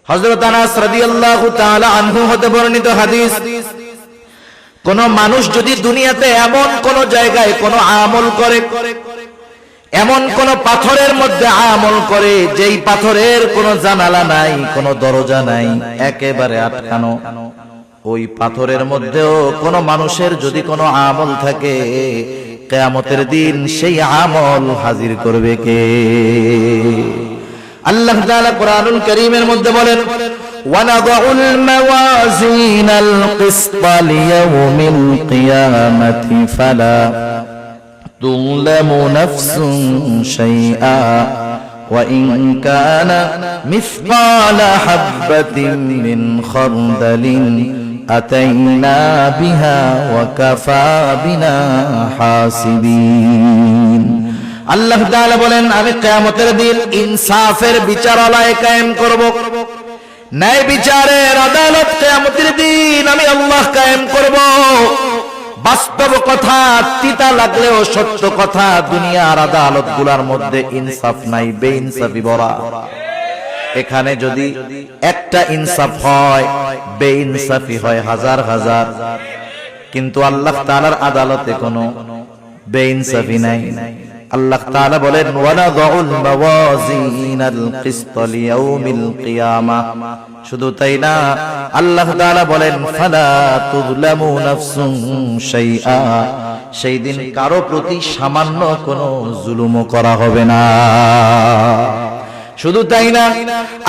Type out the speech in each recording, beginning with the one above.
হযরত আনাস রাদিয়াল্লাহু তাআলা আনহু হতে বর্ণিত হাদিস, কোন মানুষ যদি দুনিয়াতে এমন কোন জায়গায় কোন আমল করে, এমন কোন পাথরের মধ্যে আমল করে যেই পাথরের কোন জানালা নাই, কোন দরজা নাই, একেবারে আটকানো, ওই পাথরের মধ্যেও কোন মানুষের যদি কোন আমল থাকে, কিয়ামতের দিন সেই আমল হাজির করবে কে? আল্লাহ তাআলা কোরআনুল কারীমের মধ্যে বলেন, ওয়ানাদাউল মাওয়াজিনাল কিসতা লিয়াউমিল কিয়ামাতি ফালা তুযলামু নাফসুন শাইআ ওয়া ইন কানা মিসকালা হাববাতিন মিন খারদালিন আতাইনা বিহা ওয়া কাফা বিনা হাসিবিন। আল্লাহ তাআলা বলেন, আমি কিয়ামতের দিন ইনসাফের বিচারালয় কায়েম করব, ন্যায় বিচারের আদালত কিয়ামতের দিন আমি আল্লাহ কায়েম করব। বাস্তব কথা, তিতা লাগলেও সত্য কথা, দুনিয়ার আদালতগুলোর মধ্যে ইনসাফ নাই, বেইনসাফি ভরা। এখানে যদি একটা ইনসাফ হয়, বেইনসাফি হয় হাজার হাজার, কিন্তু আল্লাহ তাআলার আদালতে কোনো বেইনসাফি নাই। আল্লাহ তাআলা বলেন, ওয়ানাদাউল মাওয়াজিনাল কিসতা লিয়াউমিল কিয়ামাহ। শুধু তাই না, আল্লাহ তাআলা বলেন, ফালা তুযলামু নাফসুন শাইআ। সেই দিন কারো প্রতি সামান্য কোনো জুলুমও করা হবে না। শুধু তাই না,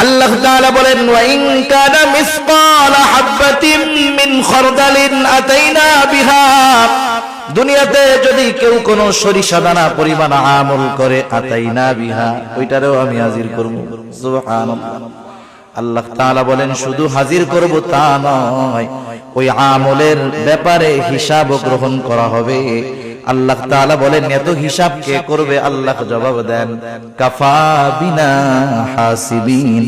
আল্লাহ তাআলা বলেন, ওয়া ইন কানা মিসকালা হাববাতিন মিন খারদালিন আতাইনা বিহা। দুনিয়াতে যদি কেউ কোন সরিষা দানা পরিমাণ আমল করে, আতাইনা বিহা, ওইটারেও আমি হাজির করব। সুবহানাল্লাহ। আল্লাহ তাআলা বলেন, শুধু হাজির করব তা নয়, ওই আমলের ব্যাপারে হিসাব গ্রহণ করা হবে। আল্লাহ তাআলা বলেন, এত হিসাব কে করবে? আল্লাহ জবাব দেন, কাফা বিনা হাসিবিন।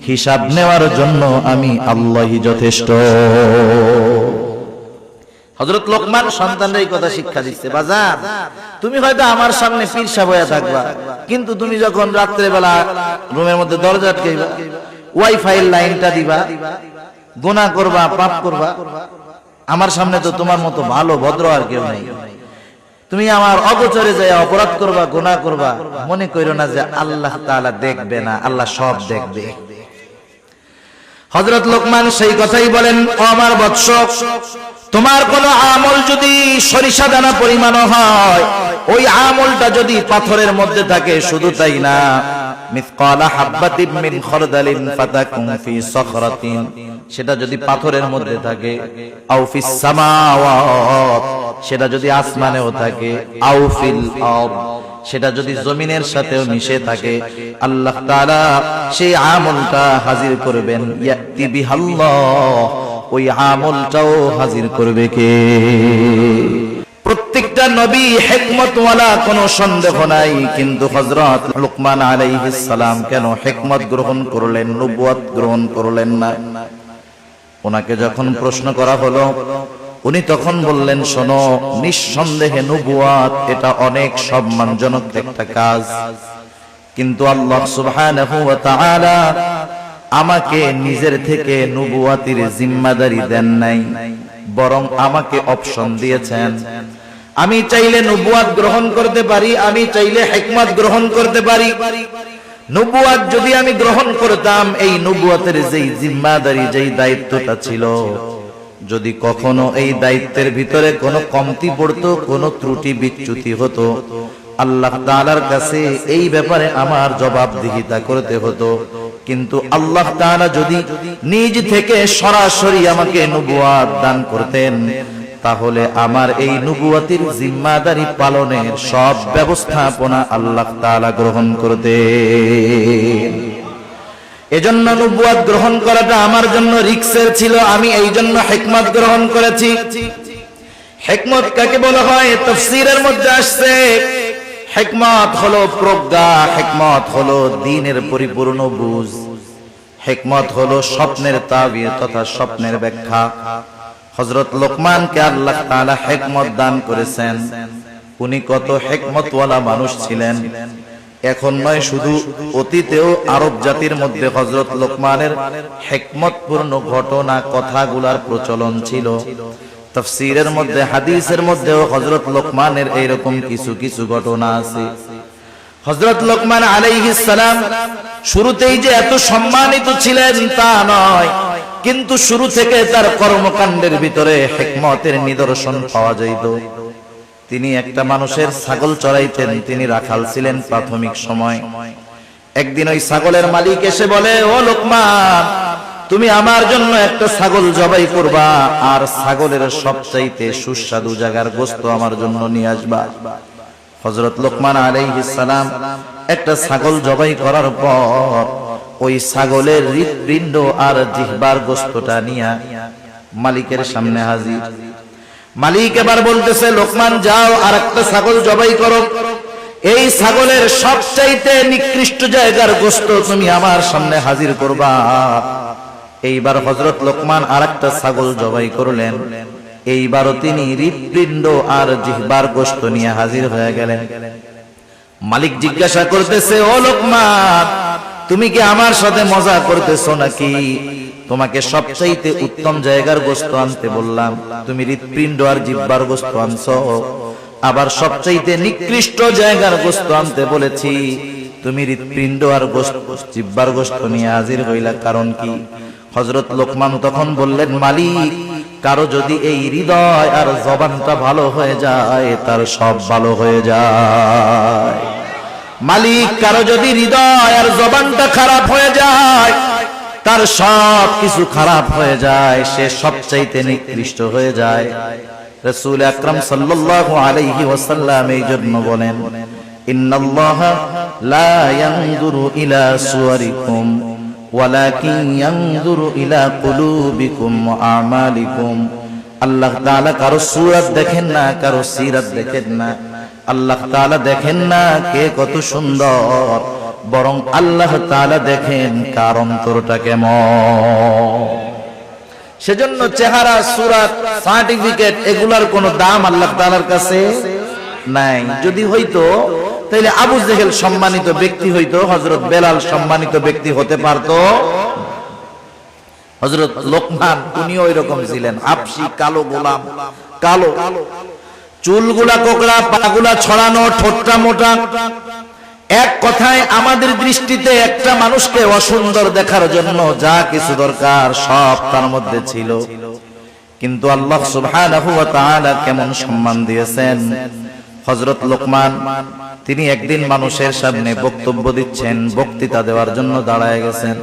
হিসাব নেওয়ার জন্য আমি আল্লাহই যথেষ্ট। হযরত লোকমান সন্তানদের এই কথা শিক্ষা দিচ্ছে, বাজার তুমি হয়তো আমার সামনে পীর সাহেব হয়ে থাকবা, কিন্তু তুমি যখন রাত্রে বেলা রুমের মধ্যে দরজা আটকাইবা, ওয়াইফাই লাইনটা দিবা, গুনাহ করবা, পাপ করবা, আমার সামনে তো তোমার মতো ভালো ভদ্র আর কেউ নাই। তুমি আমার অগোচরে যায় অপরাধ করবা, গুনাহ করবা, মনে কইরো না যে আল্লাহ তাআলা দেখবে না, আল্লাহ সব দেখবে। হযরত লোকমান সেই কথাই বলেন, ও আমার বৎস, তোমার কোন আমল যদি সরিষা দানা পরিমাণ হয়, ওই আমলটা যদি পাথরের মধ্যে থাকে, শুধু তাই না, মিসকালা হাববাতিন মিন খারদালিন ফাতাকুন ফি সখরাতিন, সেটা যদি পাথরের মধ্যে থাকে, আও ফিস সামাওয়াত, সেটা যদি আসমানেও থাকে, আও ফিল আরদ, সেটা যদি জমিনের সাথেও মিশে থাকে, আল্লাহ তাআলা সেই আমলটা হাজির করবেন। ইয়াতি বিহাল্লাহ, ওই আমলটাও হাজির করবে কে? প্রত্যেকটা নবী হিকমতওয়ালা, কোনো সন্দেহ নাই, কিন্তু হযরত লুকমান আলাইহিস সালাম কেন হিকমত গ্রহণ করলেন, নবুয়ত গ্রহণ করলেন না? ওনাকে যখন প্রশ্ন করা হলো, উনি তখন বললেন, শোনো, নিঃসন্দেহে নবুয়ত এটা অনেক সম্মানজনক একটা কাজ, কিন্তু আল্লাহ সুবহানাহু ওয়া তাআলা আমাকে নিজের থেকে নবুয়তের জিম্মাদারি দেন নাই, বরং আমাকে অপশন দিয়েছেন। আমি চাইলে নবুয়ত গ্রহণ করতে পারি, আমি চাইলে হিকমত গ্রহণ করতে পারি। নবুয়ত যদি আমি গ্রহণ করতাম, এই নবুয়তের যেই জিম্মাদারি, যেই দায়িত্বটা ছিল, যদি কখনো এই দায়িত্বের ভিতরে কোনো কমতি পড়তো, কোনো ত্রুটি বিচ্যুতি হতো, আল্লাহ তাআলার কাছে এই ব্যাপারে আমার জবাবদিহিতা করতে হতো। কিন্তু আল্লাহ তাআলা যদি নিজ থেকে সরাসরি আমাকে নবুয়ত দান করতেন, তাহলে আমার এই নবুয়তের জিম্মাদারি পালনের সব ব্যবস্থাপনা আল্লাহ তাআলা গ্রহণ করতেন। এজন্য নবুয়ত গ্রহণ করাটা আমার জন্য রিস্কের ছিল, আমি এই জন্য হিকমত গ্রহণ করেছি। হিকমত কাকে বলা হয়? তাফসীরের মধ্যে আসছে, হিকমত হলো প্রজ্ঞা, হিকমত হলো দ্বীনের পরিপূর্ণ বুঝ, হিকমত হলো স্বপ্নের তাবির তথা স্বপ্নের ব্যাখ্যা। হযরত লোকমানকে আল্লাহ তাআলা হিকমত দান করেছেন। উনি কত হিকমতওয়ালা মানুষ ছিলেন, এখন নয়, শুধু অতীতেও আরব জাতির মধ্যে হযরত লোকমানের হিকমতপূর্ণ ঘটনা কথাগুলার প্রচলন ছিল। তাফসীরের মধ্যে, হাদিসের মধ্যেও হযরত লোকমানের এইরকম কিছু কিছু ঘটনা আছে। হযরত লোকমান আলাইহিস সালাম শুরুতেই যে এত সম্মানিত ছিলেন তা নয়, কিন্তু শুরু থেকে তার কর্মকাণ্ডের ভিতরে হিকমতের নিদর্শন পাওয়া যাইত। তিনি একটা মানুষের ছাগল চড়াইতেন, তিনি রাখাল ছিলেন প্রাথমিক সময়। একদিন ওই ছাগলের মালিক এসে বলে, ও লোকমান, তুমি আমার জন্য একটা ছাগল জবাই করবা, আর ছাগলের সবচাইতে সুস্বাদু জায়গার গোশত আমার জন্য নিয়ে আসবা। হযরত লোকমান আলাইহিস সালাম একটা ছাগল জবাই করার পর ওই ছাগলের হৃৎপিণ্ড আর জিহ্বার গোশতটা নিয়ে মালিকের সামনে হাজির। মালিক এবার বলতেছে, লোকমান যাও আর একটা ছাগল জবাই করো, এই ছাগলের সবচাইতে নিকৃষ্ট জায়গার গোশত তুমি আমার সামনে হাজির করবা। এইবার হযরত লোকমান আর একটা ছাগল জবাই করলেন। এইবারও তিনি হৃৎপিণ্ড আর জিহ্বার গোশত নিয়ে হাজির হয়ে গেলেন। মালিক জিজ্ঞাসা করতেছে, ও লোকমান, তুমি কি আমার সাথে মজা করতেছো নাকি? তোমাকে সবচাইতে উত্তম জায়গার গোশত আনতে বললাম, তুমি হৃৎপিণ্ড আর জিহ্বার গোশত আনছো। আবার সবচাইতে নিকৃষ্ট জায়গার গোশত আনতে বলেছি, তুমি হৃৎপিণ্ড আর জিহ্বার গোশত নিয়ে হাজির হইলা, কারণ কি? হযরত লোকমান তখন বললেন, মালিক, কারো যদি এই হৃদয় আর জবানটা ভালো হয়ে যায়, তার সব ভালো হয়ে যায়। মালিক, কারো যদি হৃদয় আর জবানটা খারাপ হয়ে যায়, তার সব কিছু খারাপ হয়ে যায়, সে সবচাইতে নিকৃষ্ট হয়ে যায়। রাসূল আকরাম সাল্লাল্লাহু আলাইহি ওয়াসাল্লাম এই জন্য বলেন, ইন্নাল্লাহা লা ইয়ানজুরু ইলা সুওয়ারিকুম ওয়ালাকিন ইয়ানজুরু ইলা কুলুবিকুম ওয়া আমালিকুম। আল্লাহ তাআলা কারো সূরত দেখেন না, কারো সিরাত দেখেন না। আল্লাহ তাআলা দেখেন না কে কত সুন্দর, বরং আল্লাহ তাআলা দেখেন কার অন্তরটা কেমন। সেজন্য চেহারা, সূরত, সার্টিফিকেট এগুলার কোনো দাম আল্লাহ তাআলার কাছে নাই। যদি হইতো তাহলে আবু জেহেল সম্মানিত ব্যক্তি হইতো, হযরত বেলাল সম্মানিত ব্যক্তি হতে পারতো। হযরত লোকমান উনিও এরকম ছিলেন, হাবশী কালো গোলাম, কালো চুলগুলা কোকড়া, পাগুলা ছড়ানো, ঠোঁটটা মোটা। এক কথায় আমাদের দৃষ্টিতে একটা মানুষকে অসুন্দর দেখার জন্য যা কিছু দরকার সব তার মধ্যে ছিল, কিন্তু আল্লাহ সুবহানাহু ওয়া তাআলা কেমন সম্মান দিয়েছেন। হযরত লোকমান তিনি একদিন মানুষের সামনে বক্তব্য দিচ্ছেন, বক্তৃতা দেওয়ার জন্য দাঁড়ায় গেছেন।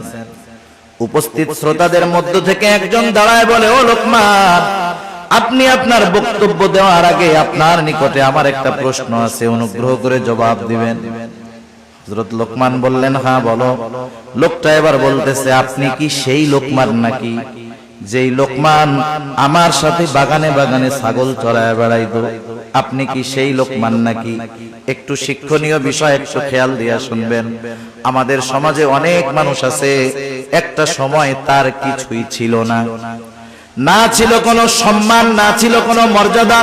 উপস্থিত শ্রোতাদের মধ্য থেকে একজন দাঁড়ায় বলে, ও লোকমান, আপনি আপনার বক্তব্য দেওয়ার আগে আপনার নিকটে আমার একটা প্রশ্ন আছে, অনুগ্রহ করে জবাব দিবেন। হযরত লোকমান বললেন, হ্যাঁ বলো। লোকটা এবার বলতেছে, আপনি কি সেই লোকমান নাকি যেই লোকমান আমার সাথে বাগানে বাগানে ছাগল চড়ায় বেড়াইতো? আপনি কি সেই লোকমান নাকি? একটু শিক্ষণীয় বিষয়, একটু খেয়াল দিয়া শুনবেন। আমাদের সমাজে অনেক মানুষ আছে, একটা সময় তার কিছুই ছিল না, না ছিল কোনো সম্মান, না ছিল কোনো মর্যাদা,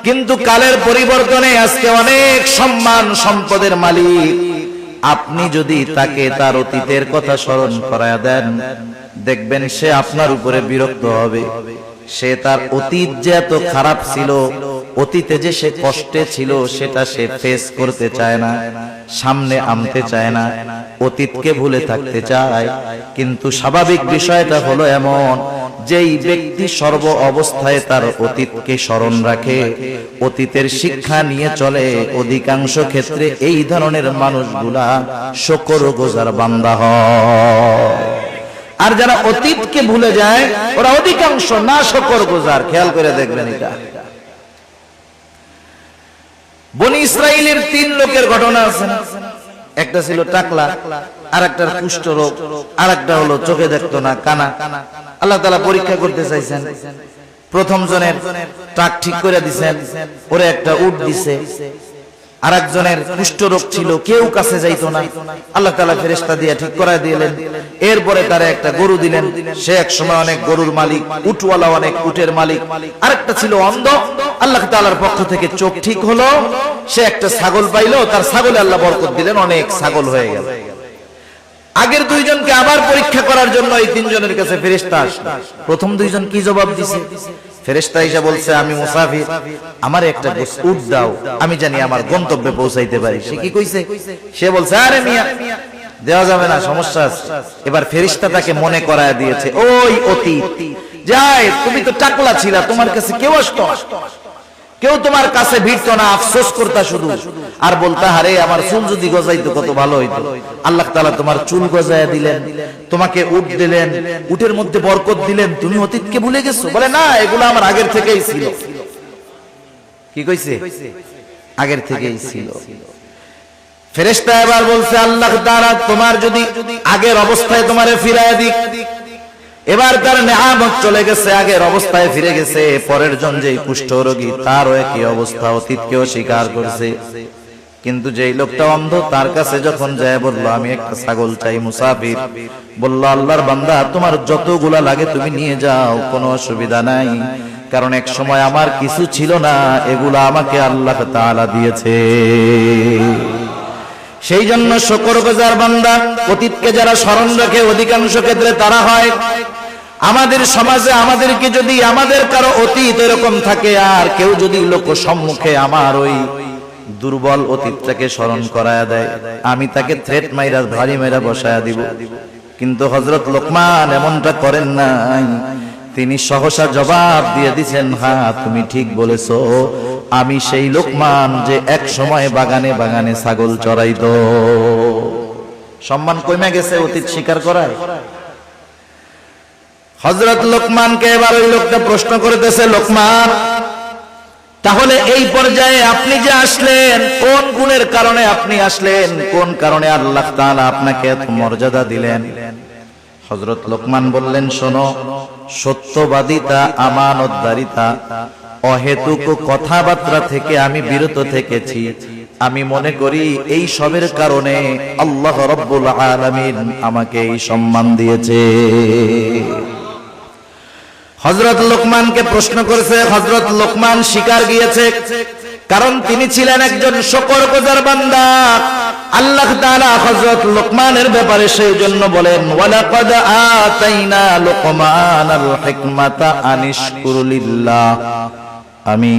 কিন্তু কালের পরিবর্তনে আজকে অনেক সম্মান সম্পদের মালিক। আপনি যদি তাকে তার অতীতের কথা স্মরণ করায়া দেন, দেখবেন সে আপনার উপরে বিরক্ত হবে। সে তার অতীত যে এত খারাপ ছিল, অতীতে যে সে কষ্টে ছিল, সেটা সে ফেস করতে চায় না, সামনে আনতে চায় না, অতীতকে ভুলে থাকতে চায়। কিন্তু স্বাভাবিক বিষয়টা হলো এমন, যেই ব্যক্তি সর্ব অবস্থায় তার অতীতকে স্মরণ রাখে, অতীতের শিক্ষা নিয়ে চলে, অধিকাংশ ক্ষেত্রে এই ধরনের মানুষগুলা শুকরগুজার বান্দা হয়। আর যারা অতীতকে ভুলে যায়, ওরা অধিকাংশ না শুকরগুজার। খেয়াল করে দেখবেন এটা। বনি ইসরাইলের 3 লোকের ঘটনা আছে। একটা ছিল টাকলা, আরেকটার কুষ্ঠ রোগ, আরেকটা হলো চোখে দেখতো না, কানা। আল্লাহ তাআলা পরীক্ষা করতে চাইছেন। প্রথম জনের ট্রাক ঠিক করে দিছেন, ওরে একটা উট দিছে। আরেকজনের কুষ্ঠরোগ ছিল, কেউ কাছে যাইতো না, আল্লাহ তাআলা ফেরেশতা দিয়ে ঠিক করায় দিলেন। এরপরে তারা একটা গরু দিলেন, সে এক সময় অনেক গরুর মালিক, উটওয়ালা অনেক উটের মালিক। আরেকটা ছিল অন্ধ, আল্লাহ তাআলার পক্ষ থেকে চোখ ঠিক হলো, সে একটা ছাগল পাইলো, তার ছাগলে আল্লাহ বরকত দিলেন, অনেক ছাগল হয়ে গেল। আগের দুইজনকে আবার পরীক্ষা করার জন্য এই তিনজনের কাছে ফেরেশতা আসলো। প্রথম দুইজন কি জবাব দিছে? ফেরেশতা এসে বলছে, আমি মুসাফির, আমার একটা উট দাও, আমি জানি আমার গন্তব্যে পৌঁছাইতে পারি। সে কি কইছে? সে বলছে, আরে মিয়া দেওয়া যাবে না, সমস্যা আছে। এবার ফেরেশতা তাকে মনে করায় দিয়েছে, ওই অতীত, যাই তুমি তো টাকলা ছিলা, তোমার কাছে কেউ আসতো না, কেউ তোমার কাছে ভিড়তো না, আফসোস করতা শুধু, আর বলতা, আরে আমার চুল যদি গজাইতো কত ভালো হইতো। আল্লাহ তাআলা তোমার চুল গজায়া দিলেন, তোমাকে উট দিলেন, উটের মধ্যে বরকত দিলেন, তুমি অতীতকে ভুলে গেছো? বলে না, এগুলো আমার আগের থেকেই ছিল। কি কইছে? আগের থেকেই ছিল। ফেরেশতা এবার বলছে, আল্লাহ তাআলা তোমার যদি আগের অবস্থায় তোমারে ফিরায় দিক, এবার তার নেয়ামত চলে গেছে, আগের অবস্থায় ফিরে গেছে। পরের জন যে কুষ্ঠরোগী, তারও একই অবস্থা, অতীতকেও স্বীকার করছে। কিন্তু যেই লোকটা অন্ধ, তার কাছে যখন যায় বলল, আমি একটা ছাগল চাই, মুসাফির বলল, আল্লাহর বান্দা, তোমার যতগুলা লাগে তুমি নিয়ে যাও, কোনো অসুবিধা নাই, কারণ এক সময় আমার কিছু ছিল না, এগুলা আমাকে আল্লাহ তাআলা দিয়েছে। সেই জন্য শুকরগুজার বান্দা, অতীতকে যারা স্মরণ রাখে, অধিকাংশ ক্ষেত্রে তারা হয়। আমাদের সমাজে আমাদেরকে যদি আমাদের কারো অতীত এরকম থাকে, আর কেউ যদি লোক সম্মুখে আমার ওই দুর্বল অতীতটাকে স্মরণ করায়া দেয়, আমি তাকে থ্রেট মাইরা, ভারী মাইরা বসায়া দিব। কিন্তু হযরত লোকমান এমনটা করেন নাই, তিনি সহসা জবাব দিয়ে দিয়েছেন, হ্যাঁ তুমি ঠিক বলেছো, আমি সেই লোকমান যে এক সময় বাগানে বাগানে ছাগল চড়াইতো। সম্মান কমে গেছে অতীত স্বীকার করায়। হযরত লোকমানকে এবার ওই লোকটা প্রশ্ন করতেছে, লোকমান, তাহলে এই পর্যায়ে আপনি যে আসলেন, কোন গুণের কারণে আপনি আসলেন, কোন কারণে আল্লাহ তাআলা আপনাকে এত মর্যাদা দিলেন? হযরত লোকমান বললেন, শোনো, সত্যবাদিতা, আমানতদারিতা, অহেতুক কথাবার্তা থেকে আমি বিরত থেকেছি। আমি মনে করি এই সবের কারণে আল্লাহ রাব্বুল আলামিন আমাকে এই সম্মান দিয়েছে। হযরত লোকমানকে প্রশ্ন করেছে, হযরত লোকমান স্বীকার গিয়েছে, কারণ তিনি ছিলেন একজন শুকরগুজার বান্দা। আল্লাহ তাআলা হযরত লোকমানের ব্যাপারে সেই জন্য বলেন, ওয়ালাকাদ আতাইনা লোকমানাল হিকমাতা আনিশকুর লিল্লাহ, আমি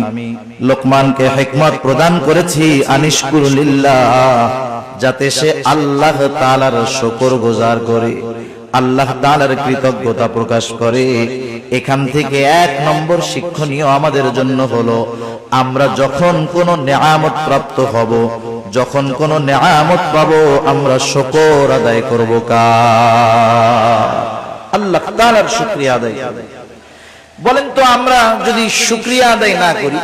লোকমানকে হিকমত প্রদান করেছি, আনিশকুর লিল্লাহ, যাতে সে আল্লাহ তাআলার শুকরগুজার করে, আল্লাহ তাআলার কৃতজ্ঞতা প্রকাশ করে। এখান থেকে এক নম্বর শিক্ষণীয় আমাদের জন্য হলো, আমরা যখন কোন নেয়ামত প্রাপ্ত হব, যখন কোন নেয়ামত পাবো, আমরা শুকর আদায় করব কার? আল্লাহ তাআলার শুকরিয়া আদায় করব। বলেন তো, আমরা যদি শুকরিয়া আদায় না করি,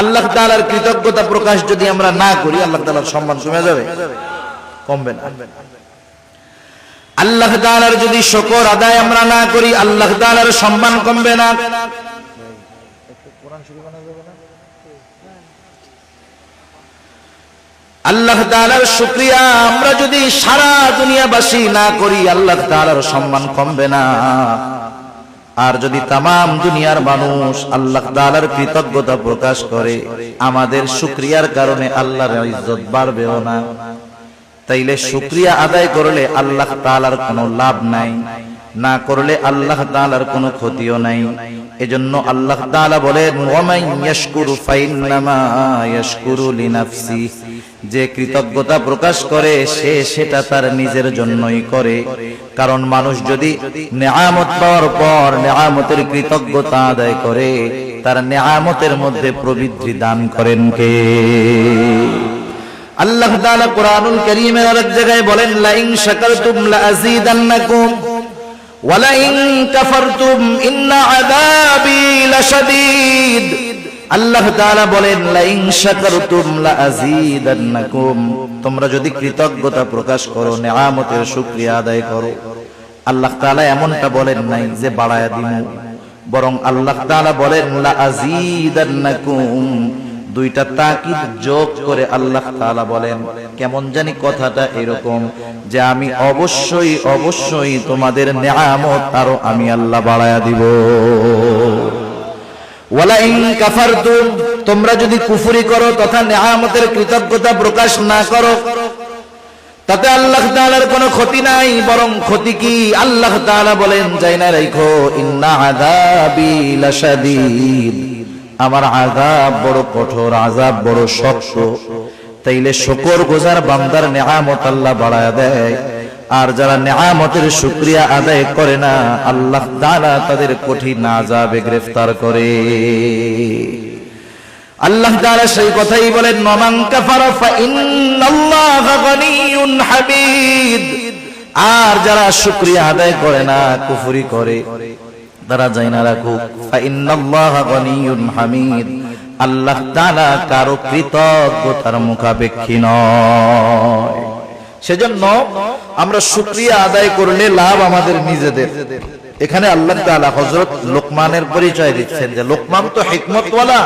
আল্লাহ তাআলার কৃতজ্ঞতা প্রকাশ যদি আমরা না করি, আল্লাহ তাআলার সম্মান কমে যাবে? কমবে না। আল্লাহ তাআলার যদি শুকর আদায় আমরা না করি, আল্লাহ তাআলার সম্মান কমবে না। আল্লাহ তাআলার শুকরিয়া আমরা যদি সারা দুনিয়াবাসী না করি, আল্লাহ তাআলার সম্মান কমবে না। আর যদি তামাম দুনিয়ার মানুষ আল্লাহ তাআলার কৃতজ্ঞতা প্রকাশ করে, আমাদের শুকরিয়ার কারণে আল্লাহর ইজ্জত বাড়বেও না। তাইলে শুকরিয়া আদায় করলে আল্লাহ তাআলার কোনো লাভ নাই, না করলে আল্লাহ তাআলার কোনো ক্ষতিও নাই। এজন্য আল্লাহ তাআলা বলেন, ওয়ামান ইয়াশকুরু ফাইন্নামা ইয়াশকুরু লিনাফসি, যে কৃতজ্ঞতা প্রকাশ করে সে সেটা তার নিজের জন্যই করে। কারণ মানুষ যদি নেয়ামত পাওয়ার পর নেয়ামতের কৃতজ্ঞতা আদায় করে, তার নেয়ামতের মধ্যে প্রবৃদ্ধি দান করেন কে? আল্লাহ তাআলা কুরআনুল কারীমে অনেক জায়গায় বলেন, লা ইন শাকারতুম লা আযীদান্নাকুম ওয়া লা ইন কাফারতুম ইন্না আযাবী লাশাদীদ। আল্লাহ তাআলা বলেন, লা ইন শাকারতুম লা আযীদান্নাকুম, তোমরা যদি কৃতজ্ঞতা প্রকাশ করো, নেয়ামতের শুকরিয়া আদায় করো। আল্লাহ তাআলা এমনটা বলেন নাই যে বাড়ায়া দিমু, বরং আল্লাহ তাআলা বলেন, লা আযীদান্নাকুম, দুইটা তাকিদ যোগ করে আল্লাহ তাআলা বলেন, কেমন জানি কথাটা এরকম যে আমি অবশ্যই অবশ্যই তোমাদের নিয়ামত আরো আমি আল্লাহ বাড়ায়া দিব। ওয়ালা ইন কাফারতুম, তোমরা যদি কুফরি করো তথা নিয়ামতের কৃতজ্ঞতা প্রকাশ না করো, তাতে আল্লাহ তাআলার কোনো ক্ষতি নাই, বরং ক্ষতি কি? আল্লাহ তাআলা বলেন, যাই না রাখো, ইন্না আযাবি লাশাদীদ, আমার আযাব বড় কঠোর, আযাব বড় শক্ত। তাইলে শুকর গুজার বান্দার নিয়ামত আল্লাহ বাড়ায় দেয়, আর যারা নিয়ামতের শুকরিয়া আদায় করে না, আল্লাহ তাআলা তাদের কঠিন আযাবে গ্রেফতার করে। আল্লাহ তাআলা সেই কথাই বলেন, মান কাফারা ফা ইন্নাল্লাহা গনিয়্যুন হামিদ, আর যারা শুকরিয়া আদায় করে না, কুফরি করে, তারা জানা রাখুক, ফা ইন্নাল্লাহা গনিয়্যুন হামিদ, আল্লাহ তাআলা কারো কৃতজ্ঞতার মুখাপেক্ষী নয়। সেজন্য আমরা শুকরিয়া আদায় করলে লাভ আমাদের নিজেদের। এখানে আল্লাহ তাআলা হযরত লোকমানের পরিচয় দিচ্ছেন যে লোকমান তো হিকমতওয়ালা,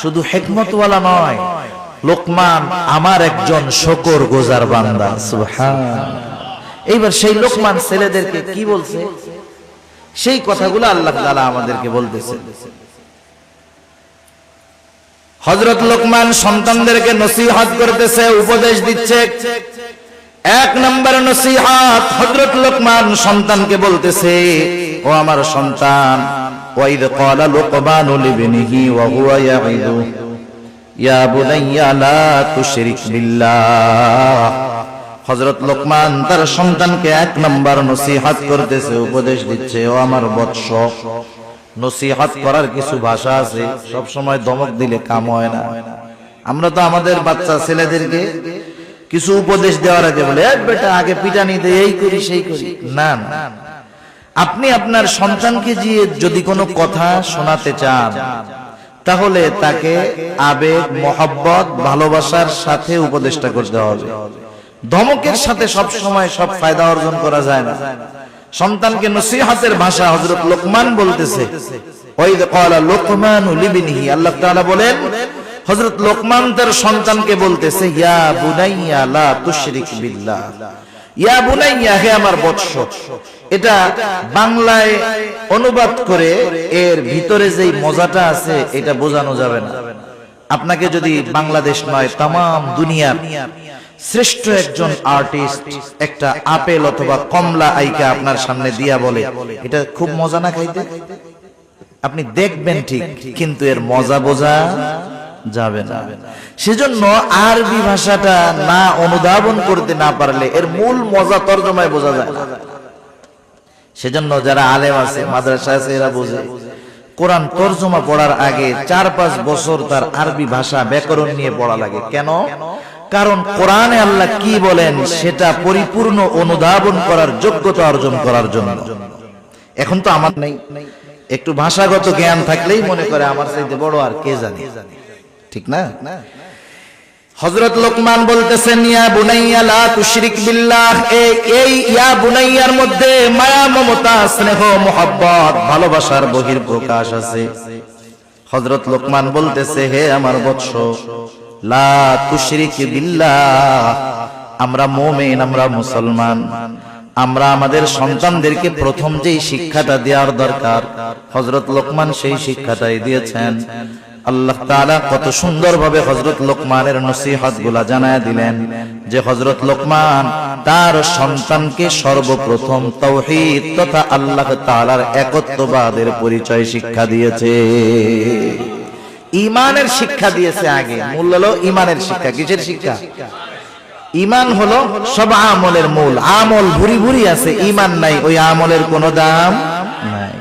শুধু হিকমতওয়ালা নয়, লোকমান আমার একজন শুকরগুজার বান্দা। সুবহানাল্লাহ। এইবার সেই লোকমান ছেলেদেরকে কি বলছে, সেই কথাগুলো আল্লাহ তাআলা আমাদেরকে বলতেছে। হযরত লোকমান সন্তানদেরকে নসিহত করতেছে, উপদেশ দিচ্ছে। এক নম্বর নসিহত, হযরত লোকমান সন্তানকে বলতেছে, ও আমার সন্তান, ওয়াইদ ক্বালা লুকমানু লিবনিহি ওয়া হুয়া ইয়াইদু ইয়া বুনাইয়া লা তুশরিক বিল্লাহ। হযরত লোকমান তার সন্তানকে এক নম্বর নসিহত করতেছে, উপদেশ দিচ্ছে, ও আমার বৎস। নসিহত করার কিছু ভাষা আছে, সব সময় ধমক দিলে কাম হয় না। আমরা তো আমাদের বাচ্চা ছেলেদেরকে কিছু উপদেশ দেওয়ার আগে বলে, বেটা আগে পিটানি দে, এই করি সেই করি। না না, আপনি আপনার সন্তানকে যদি কোনো কথা শোনাতে চান, তাহলে তাকে আবেগ, মহব্বত, ভালোবাসার সাথে উপদেশটা করতে হবে। ধমকের সাথে সব সময় সব ফায়দা অর্জন করা যায় না। সন্তানকে নসিহতের ভাষা হযরত লোকমান বলতেছে, ওয়াইদ ক্বালা লুকমানু লিবনিহি, আল্লাহ তাআলা বলেন হযরত লোকমান তার সন্তানকে বলতেছে, ইয়া বুনাইয়া লা তুশরিক বিল্লাহ, ইয়া বুনাইয়া, হে আমার বৎস। এটা বাংলায় অনুবাদ করে এর ভিতরে যেই মজাটা আছে এটা বোঝানো যাবে না। আপনাকে যদি বাংলাদেশ নয় তাম দুনিয়ার শ্রেষ্ঠ একজন আর্টিস্ট একটা আপেল অথবা কমলা আইকা আপনার সামনে দিয়া বলে, এটা খুব মজা না খাইতে, আপনি দেখবেন ঠিক, কিন্তু এর মজা বোঝা যাবে না। সেজন্য আরবি ভাষাটা না অনুধাবন করতে না পারলে এর মূল মজা তরজমায় বোঝা যায় না। সেজন্য যারা আলেম আছে, মাদ্রাসা আছে, এরা বোঝে কোরআন তরজমা পড়ার আগে 4-5 বছর তার আরবি ভাষা ব্যাকরণ নিয়ে পড়া লাগে। কেন? কারণ কোরআনে আল্লাহ কি বলেন সেটা পরিপূর্ণ অনুধাবন করার যোগ্যতা অর্জন করার জন্য। এখন তো আমার নেই, একটু ভাষাগত জ্ঞান থাকলেই মনে করে আমার চাইতে বড় আর কে জানে, ঠিক না? হযরত লোকমান বলতেছেন, ইয়া বুনাইয়া লা তুশরিক বিল্লাহ, এই ইয়া বুনাইয়ার মধ্যে মায়া, মমতা, স্নেহ, মোহাব্বত, ভালোবাসার বহিঃপ্রকাশ আছে। হযরত লোকমান বলতেছে, হে আমার বৎস, লা তুশরিক বিল্লাহ, আমরা মুমিন, আমরা মুসলমান, আমরা আমাদের সন্তানদেরকে প্রথম যেই শিক্ষাটা দেওয়ার দরকার হযরত লোকমান সেই শিক্ষাটাই দিয়েছেন। আল্লাহ তাআলা কত সুন্দরভাবে হযরত লোকমানের নসিহতগুলো জানায় দিলেন যে হযরত লোকমান তার সন্তানকে সর্বপ্রথম তাওহীদ তথা আল্লাহ তাআলার একত্ববাদের পরিচয় শিক্ষা দিয়েছে, ঈমানের শিক্ষা দিয়েছে। আগে মূল হলো ঈমানের শিক্ষা। কিসের শিক্ষা? ঈমান হলো সব আমলের মূল। আমল ভুরি ভুরি আছে, ঈমান নাই, ওই আমলের কোনো দাম নাই।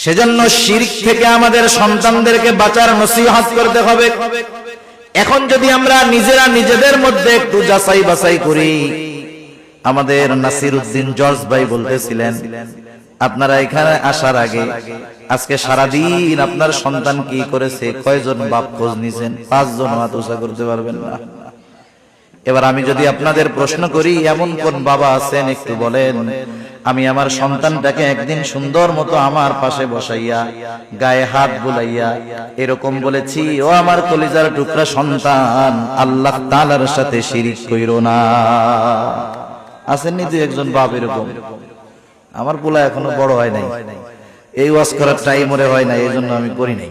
সেজন্য শিরক থেকে আমাদের সন্তানদেরকে বাঁচার নসিহত করতে হবে। এখন যদি আমরা নিজেরা নিজেদের মধ্যে একটু যাচাই বাছাই করি, আমাদের নাসিরউদ্দিন জর্জ ভাই বলতেছিলেন, আপনারা এখানে আসার আগে আজকে সারাদিন আপনার সন্তান কি করেছে, কয়জন বাপ খোঁজ নিছেন? 5 জন হাত উঁচা করতে পারবেন না। এবার আমি যদি আপনাদের প্রশ্ন করি, এমন কোন বাবা আছেন একটু বলেন, আমি আমার সন্তানটাকে একদিন সুন্দর মতো আমার পাশে বসাইয়া গায়ে হাত বুলাইয়া এরকম বলেছি, ও আমার কলিজার টুকরা সন্তান, আল্লাহ তাআলার সাথে শিরিক কইরো না? আসেননি দুই একজন বাপ এরকম? আমার পোলা এখনো বড় হয় নাই, এই ওয়াজ করার টাইম ওরে হয় না, এই জন্য আমি করি নাই।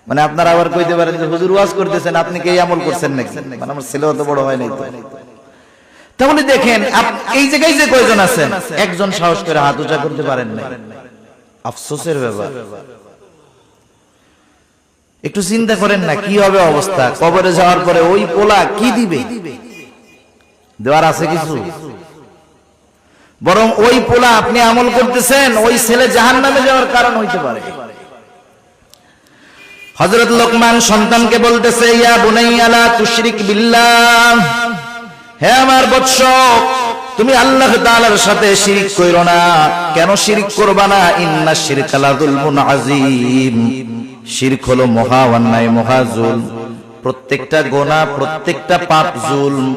মানে আপনারা আবার কইতে পারেন যে হুজুর ওয়াজ করতেছেন, আপনি কি এই আমল করছেন নাকি? মানে আমার ছেলেও তো বড় হয় নাই। তাহলে দেখেন এই জায়গায় যে কয়জন আছেন, একজন সাহস করে হাত উঁচা করতে পারেন না, আফসোসের ব্যাপার। একটু চিন্তা করেন না কি হবে অবস্থা কবরে যাওয়ার পরে। ওই পোলা কি দিবে? দেওয়ার আছে কিছু? বরং ওই পোলা আপনি আমল করতেছেন, ওই ছেলে জাহান্নামে যাওয়ার কারণ হইতে পারে। হযরত লোকমান সন্তানকে বলতেছে, ইয়া বুনাইয়া লা তুশরিক বিল্লাহ, হে আমার বৎস, তুমি আল্লাহ তাআলার সাথে শিরক কইরো না। কেন শিরক করবা না? ইন্নাশ শিরকা লাযুলমুন আযীম, শিরক হলো মহা অন্যায়, মহা জুলম। প্রত্যেকটা গুনাহ, প্রত্যেকটা পাপ জুলম।